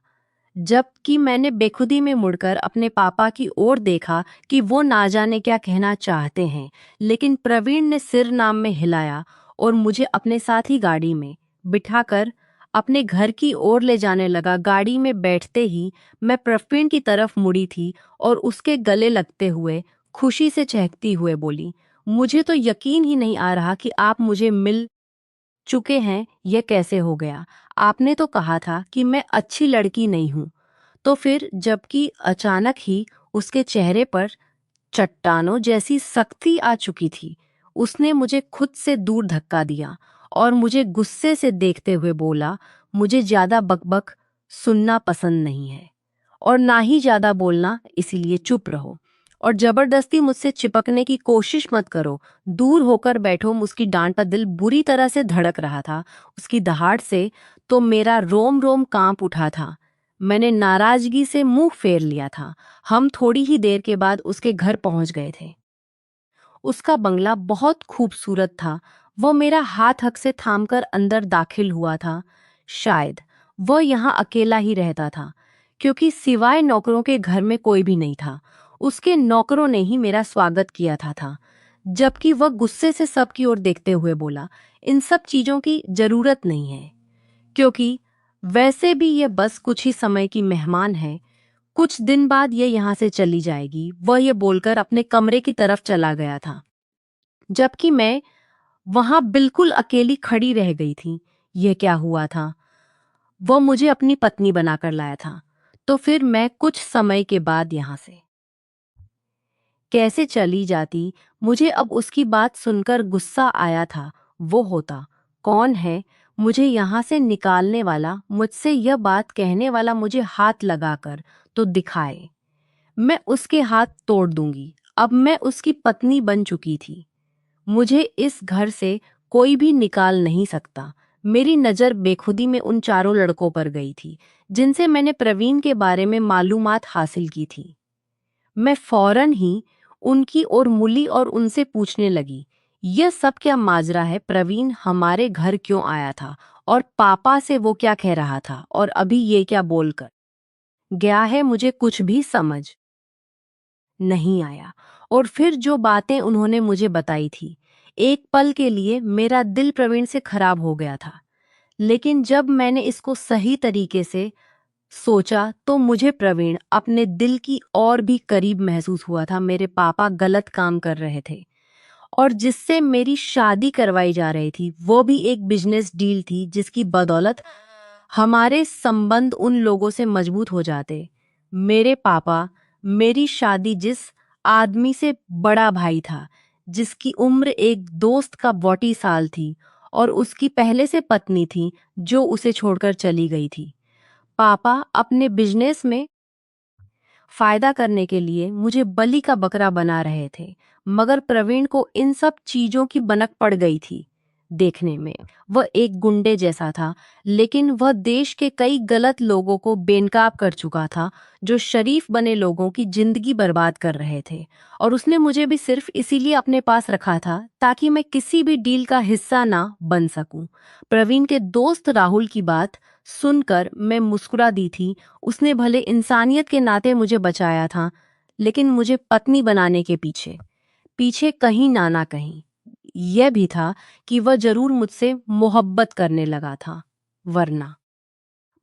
जबकि मैंने बेखुदी में मुड़कर अपने पापा की ओर देखा कि वो ना जाने क्या कहना चाहते हैं, लेकिन प्रवीण ने सिर नाम में हिलाया और मुझे अपने साथ ही गाड़ी में बिठाकर अपने घर की ओर ले जाने लगा। गाड़ी में बैठते ही मैं प्रवीण की तरफ मुड़ी थी और उसके गले लगते हुए खुशी से चहकती हुए बोली, मुझे तो यकीन ही नहीं आ रहा कि आप मुझे मिल चुके हैं। यह कैसे हो गया? आपने तो कहा था कि मैं अच्छी लड़की नहीं हूं। तो फिर जबकि अचानक ही उसके चेहरे पर चट्टानों जैसी सख्ती आ चुकी थी, उसने मुझे खुद से दूर धक्का दिया और मुझे गुस्से से देखते हुए बोला, मुझे ज्यादा बकबक सुनना पसंद नहीं है और ना ही ज्यादा बोलना, इसीलिए चुप रहो और जबरदस्ती मुझसे चिपकने की कोशिश मत करो। दूर होकर बैठो। उसकी डांट पर दिल बुरी तरह से धड़क रहा था। उसकी दहाड़ से तो मेरा रोम रोम कांप उठा था। मैंने नाराजगी से मुंह फेर लिया था। हम थोड़ी ही देर के बाद उसके घर पहुंच गए थे। उसका बंगला बहुत खूबसूरत था। वह मेरा हाथ हक से थामकर अंदर दाखिल हुआ था। शायद वह यहाँ अकेला ही रहता था, क्योंकि सिवाय नौकरों के घर में कोई भी नहीं था। उसके नौकरों ने ही मेरा स्वागत किया था। जबकि वह गुस्से से सबकी ओर देखते हुए बोला, इन सब चीजों की जरूरत नहीं है, क्योंकि वैसे भी ये बस कुछ ही समय की मेहमान है। कुछ दिन बाद ये यहाँ से चली जाएगी। वह ये बोलकर अपने कमरे की तरफ चला गया था, जबकि मैं वहां बिल्कुल अकेली खड़ी रह गई थी। यह क्या हुआ था? वह मुझे अपनी पत्नी बनाकर लाया था, तो फिर मैं कुछ समय के बाद यहाँ से कैसे चली जाती? मुझे अब उसकी बात सुनकर गुस्सा आया था। वो होता कौन है मुझे यहाँ से निकालने वाला? मुझसे यह बात कहने वाला मुझे हाथ लगाकर तो दिखाए। मैं उसके हाथ तोड़ दूंगी। अब मैं उसकी पत्नी बन चुकी थी। मुझे इस घर से कोई भी निकाल नहीं सकता। मेरी नज़र बेखुदी में उन चारों लड़कों पर गई थी, जिनसे मैंने प्रवीण के बारे में मालूमात हासिल की थी। मैं फौरन ही उनकी ओर मुड़ी और उनसे पूछने लगी, यह सब क्या माजरा है? प्रवीण हमारे घर क्यों आया था और पापा से वो क्या कह रहा था और अभी ये क्या बोलकर गया है? मुझे कुछ भी समझ नहीं आया। और फिर जो बातें उन्होंने मुझे बताई थी, एक पल के लिए मेरा दिल प्रवीण से खराब हो गया था। लेकिन जब मैंने इसको सही तरीके से सोचा तो मुझे प्रवीण अपने दिल की और भी करीब महसूस हुआ था। मेरे पापा गलत काम कर रहे थे और जिससे मेरी शादी करवाई जा रही थी वो भी एक बिजनेस डील थी, जिसकी बदौलत हमारे संबंध उन लोगों से मजबूत हो जाते। मेरे पापा मेरी शादी जिस आदमी से, बड़ा भाई था जिसकी उम्र एक दोस्त का 42 साल थी और उसकी पहले से पत्नी थी जो उसे छोड़कर चली गई थी। पापा अपने बिजनेस में फायदा करने के लिए मुझे बलि का बकरा बना रहे थे, मगर प्रवीण को इन सब चीजों की भनक पड़ गई थी। देखने में वह एक गुंडे जैसा था, लेकिन वह देश के कई गलत लोगों को बेनकाब कर चुका था, जो शरीफ बने लोगों की जिंदगी बर्बाद कर रहे थे। और उसने मुझे भी सिर्फ इसीलिए अपने पास रखा था ताकि मैं किसी भी डील का हिस्सा ना बन सकूं। प्रवीण के दोस्त राहुल की बात सुनकर मैं मुस्कुरा दी थी। उसने भले इंसानियत के नाते मुझे बचाया था, लेकिन मुझे पत्नी बनाने के पीछे पीछे कहीं ना कहीं यह भी था कि वह जरूर मुझसे मोहब्बत करने लगा था। वरना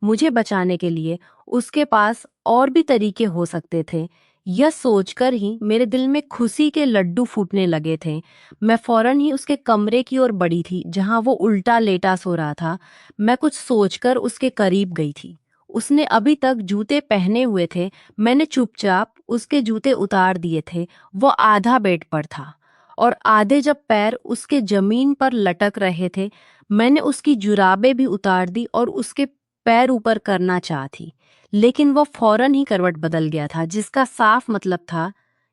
मुझे बचाने के लिए उसके पास और भी तरीके हो सकते थे। यह सोचकर ही मेरे दिल में खुशी के लड्डू फूटने लगे थे। मैं फौरन ही उसके कमरे की ओर बढ़ी थी, जहां वो उल्टा लेटा सो रहा था। मैं कुछ सोचकर उसके करीब गई थी। उसने अभी तक जूते पहने हुए थे। मैंने चुपचाप उसके जूते उतार दिए थे। वो आधा बेड पर था और आधे जब पैर उसके जमीन पर लटक रहे थे। मैंने उसकी जुराबें भी उतार दी और उसके पैर ऊपर करना चाहती, लेकिन वह फौरन ही करवट बदल गया था, जिसका साफ मतलब था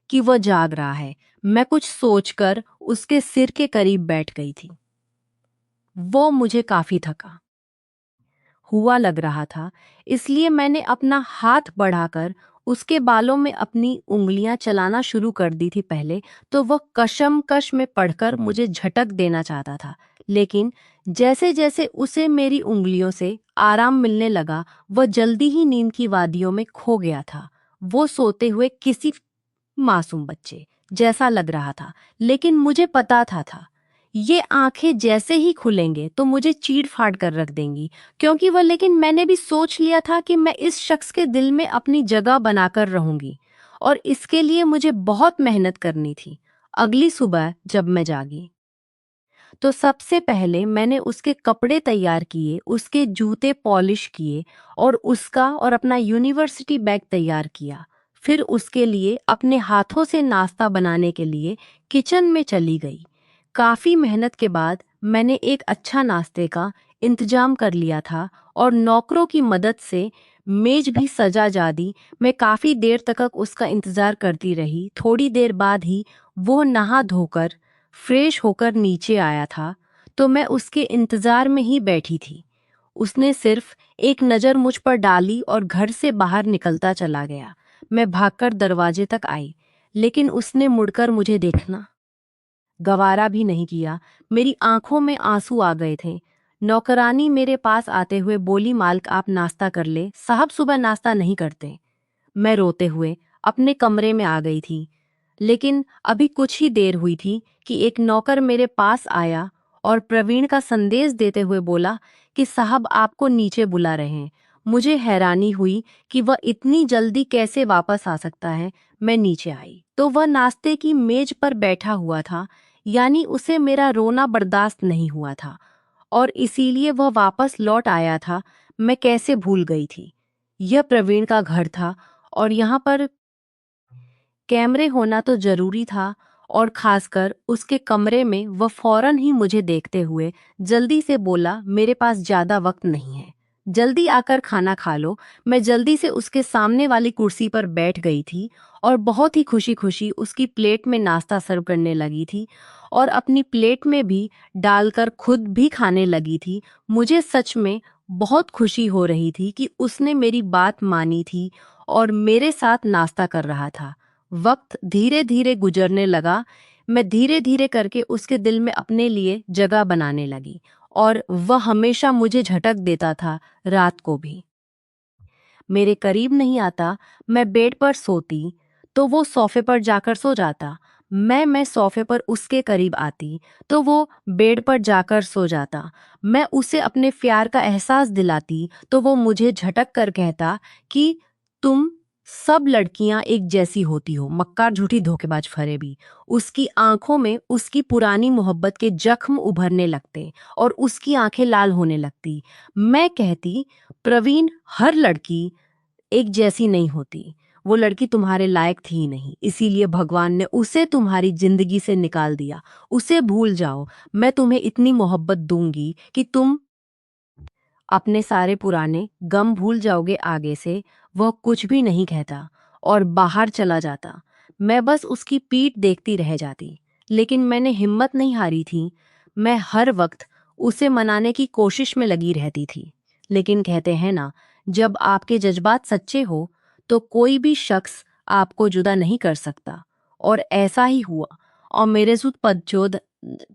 कि वह जाग रहा है। मैं कुछ सोचकर उसके सिर के करीब बैठ गई थी। वो मुझे काफी थका हुआ लग रहा था, इसलिए मैंने अपना हाथ बढ़ाकर उसके बालों में अपनी उंगलियां चलाना शुरू कर दी थी। पहले तो वह कशमकश में पड़कर मुझे झटक देना चाहता था, लेकिन जैसे जैसे उसे मेरी उंगलियों से आराम मिलने लगा, वह जल्दी ही नींद की वादियों में खो गया था। वो सोते हुए किसी मासूम बच्चे जैसा लग रहा था, लेकिन मुझे पता था ये आंखें जैसे ही खुलेंगे तो मुझे चीड़ फाड़ कर रख देंगी, क्योंकि वह लेकिन मैंने भी सोच लिया था कि मैं इस शख्स के दिल में अपनी जगह बनाकर रहूंगी और इसके लिए मुझे बहुत मेहनत करनी थी। अगली सुबह जब मैं जागी तो सबसे पहले मैंने उसके कपड़े तैयार किए, उसके जूते पॉलिश किए और उसका और अपना यूनिवर्सिटी बैग तैयार किया। फिर उसके लिए अपने हाथों से नाश्ता बनाने के लिए किचन में चली गई। काफ़ी मेहनत के बाद मैंने एक अच्छा नाश्ते का इंतजाम कर लिया था और नौकरों की मदद से मेज भी सजा जा दी। मैं काफ़ी देर तक उसका इंतज़ार करती रही। थोड़ी देर बाद ही वो नहा धोकर फ्रेश होकर नीचे आया था, तो मैं उसके इंतज़ार में ही बैठी थी। उसने सिर्फ एक नज़र मुझ पर डाली और घर से बाहर निकलता चला गया। मैं भागकर दरवाजे तक आई, लेकिन उसने मुड़कर मुझे देखना गवारा भी नहीं किया। मेरी आंखों में आंसू आ गए थे। नौकरानी मेरे पास आते हुए बोली, मालिक आप नाश्ता कर ले, साहब सुबह नाश्ता नहीं करते। मैं रोते हुए अपने कमरे में आ गई थी। लेकिन अभी कुछ ही देर हुई थी कि एक नौकर मेरे पास आया और प्रवीण का संदेश देते हुए बोला कि साहब आपको नीचे बुला रहे हैं। मुझे हैरानी हुई कि वह इतनी जल्दी कैसे वापस आ सकता है। मैं नीचे आई तो वह नाश्ते की मेज पर बैठा हुआ था, यानी उसे मेरा रोना बर्दाश्त नहीं हुआ था और इसीलिए वह वापस लौट आया था। मैं कैसे भूल गई थी। यह प्रवीण का घर था और यहाँ पर कैमरे होना तो जरूरी था और खासकर उसके कमरे में वह फौरन ही मुझे देखते हुए जल्दी से बोला, मेरे पास ज्यादा वक्त नहीं है, जल्दी आकर खाना खा लो। मैं जल्दी से उसके सामने वाली कुर्सी पर बैठ गई थी और बहुत ही खुशी खुशी उसकी प्लेट में नाश्ता सर्व करने लगी थी और अपनी प्लेट में भी डालकर खुद भी खाने लगी थी। मुझे सच में बहुत खुशी हो रही थी कि उसने मेरी बात मानी थी और मेरे साथ नाश्ता कर रहा था। वक्त धीरे धीरे गुजरने लगा। मैं धीरे धीरे करके उसके दिल में अपने लिए जगह बनाने लगी और वह हमेशा मुझे झटक देता था, रात को भी मेरे करीब नहीं आता। मैं बेड पर सोती तो वो सोफे पर जाकर सो जाता। मैं सोफे पर उसके करीब आती तो वो बेड पर जाकर सो जाता। मैं उसे अपने प्यार का एहसास दिलाती तो वो मुझे झटक कर कहता कि तुम सब लड़कियां एक जैसी होती हो, मक्कार झूठी धोखेबाज फरेबी। उसकी आंखों में उसकी पुरानी मोहब्बत के जख्म उभरने लगते और उसकी आंखें लाल होने लगती। मैं कहती, प्रवीण, हर लड़की एक जैसी नहीं होती। वो लड़की तुम्हारे लायक थी ही नहीं, इसीलिए भगवान ने उसे तुम्हारी जिंदगी से निकाल दिया। उसे भूल जाओ। मैं तुम्हें इतनी मोहब्बत दूंगी कि तुम अपने सारे पुराने गम भूल जाओगे। आगे से वह कुछ भी नहीं कहता और बाहर चला जाता। मैं बस उसकी पीठ देखती रह जाती, लेकिन मैंने हिम्मत नहीं हारी थी। मैं हर वक्त उसे मनाने की कोशिश में लगी रहती थी, लेकिन कहते हैं ना, जब आपके जज्बात सच्चे हो तो कोई भी शख्स आपको जुदा नहीं कर सकता। और ऐसा ही हुआ और मेरे सुध पदचोद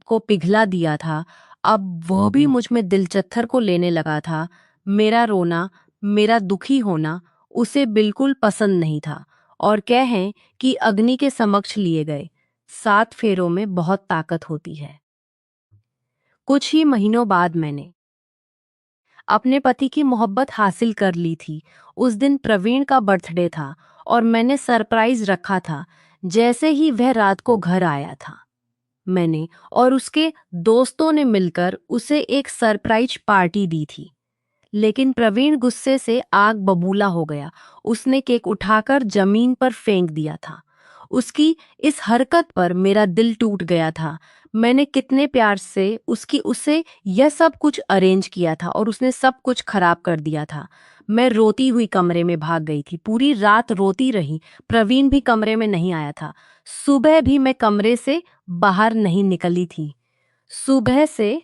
को पिघला दिया था। अब वह भी मुझ में दिलचत्थर को लेने लगा था। मेरा रोना, मेरा दुखी होना उसे बिल्कुल पसंद नहीं था और कहें कि अग्नि के समक्ष लिए गए 7 फेरों में बहुत ताकत होती है। कुछ ही महीनों बाद मैंने अपने पति की मोहब्बत हासिल कर ली थी। उस दिन प्रवीण का बर्थडे था और मैंने सरप्राइज रखा था। जैसे ही वह रात को घर आया था, मैंने और उसके दोस्तों ने मिलकर उसे एक सरप्राइज पार्टी दी थी। लेकिन प्रवीण गुस्से से आग बबूला हो गया। उसने केक उठाकर जमीन पर फेंक दिया था। उसकी इस हरकत पर मेरा दिल टूट गया था। मैंने कितने प्यार से उसकी उसे यह सब कुछ अरेंज किया था और उसने सब कुछ खराब कर दिया था। मैं रोती हुई कमरे में भाग गई थी। पूरी रात रोती रही। प्रवीण भी कमरे में नहीं आया था। सुबह भी मैं कमरे से बाहर नहीं निकली थी। सुबह से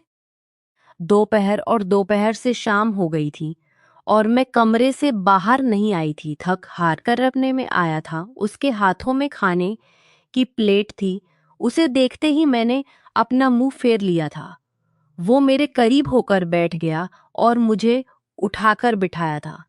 दोपहर और दोपहर से शाम हो गई थी और मैं कमरे से बाहर नहीं आई थी। थक हार कर अपने में आया था। उसके हाथों में खाने की प्लेट थी। उसे देखते ही मैंने अपना मुंह फेर लिया था। वो मेरे करीब होकर बैठ गया और मुझे उठाकर बिठाया था।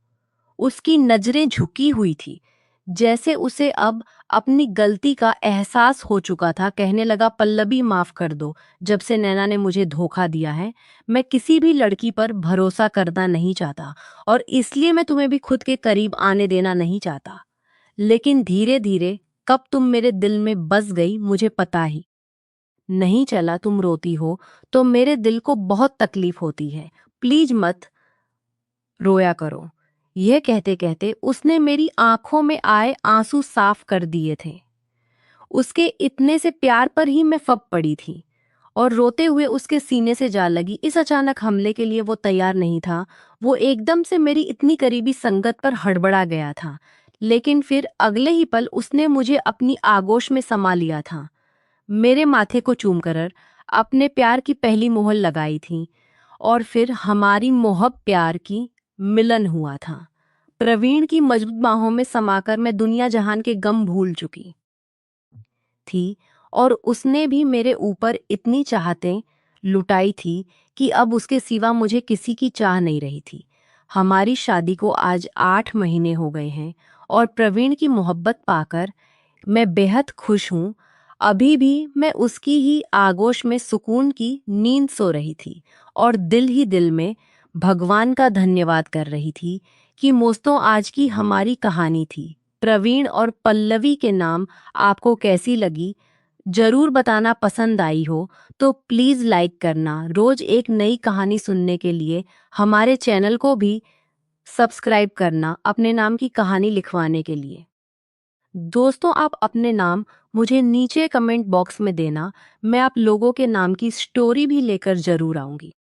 उसकी नजरें झुकी हुई थी, जैसे उसे अब अपनी गलती का एहसास हो चुका था। कहने लगा, पल्लवी माफ कर दो। जब से नैना ने मुझे धोखा दिया है, मैं किसी भी लड़की पर भरोसा करना नहीं चाहता और इसलिए मैं तुम्हें भी खुद के करीब आने देना नहीं चाहता। लेकिन धीरे धीरे कब तुम मेरे दिल में बस गई मुझे पता ही नहीं चला। तुम रोती हो तो मेरे दिल को बहुत तकलीफ होती है, प्लीज मत रोया करो। यह कहते कहते उसने मेरी आंखों में आए आंसू साफ कर दिए थे। उसके इतने से प्यार पर ही मैं फब पड़ी थी और रोते हुए उसके सीने से जा लगी। इस अचानक हमले के लिए वो तैयार नहीं था। वो एकदम से मेरी इतनी करीबी संगत पर हड़बड़ा गया था, लेकिन फिर अगले ही पल उसने मुझे अपनी आगोश में समा लिया था। मेरे माथे को चूम कर अपने प्यार की पहली मोहर लगाई थी और फिर हमारी मोहब प्यार की मिलन हुआ था। प्रवीण की मजबूत बाहों में समाकर मैं दुनिया जहान के गम भूल चुकी थी और उसने भी मेरे ऊपर इतनी चाहतें लुटाई थी कि अब उसके सिवा मुझे किसी की चाह नहीं रही थी। हमारी शादी को आज 8 महीने हो गए हैं और प्रवीण की मोहब्बत पाकर मैं बेहद खुश हूँ। अभी भी मैं उसकी ही आगोश में सुकून की नींद सो रही थी और दिल ही दिल में भगवान का धन्यवाद कर रही थी कि दोस्तों आज की हमारी कहानी थी प्रवीण और पल्लवी के नाम आपको कैसी लगी जरूर बताना। पसंद आई हो तो प्लीज़ लाइक करना। रोज एक नई कहानी सुनने के लिए हमारे चैनल को भी सब्सक्राइब करना अपने नाम की कहानी लिखवाने के लिए। दोस्तों आप अपने नाम मुझे नीचे कमेंट बॉक्स में देना, मैं आप लोगों के नाम की स्टोरी भी लेकर जरूर आऊंगी।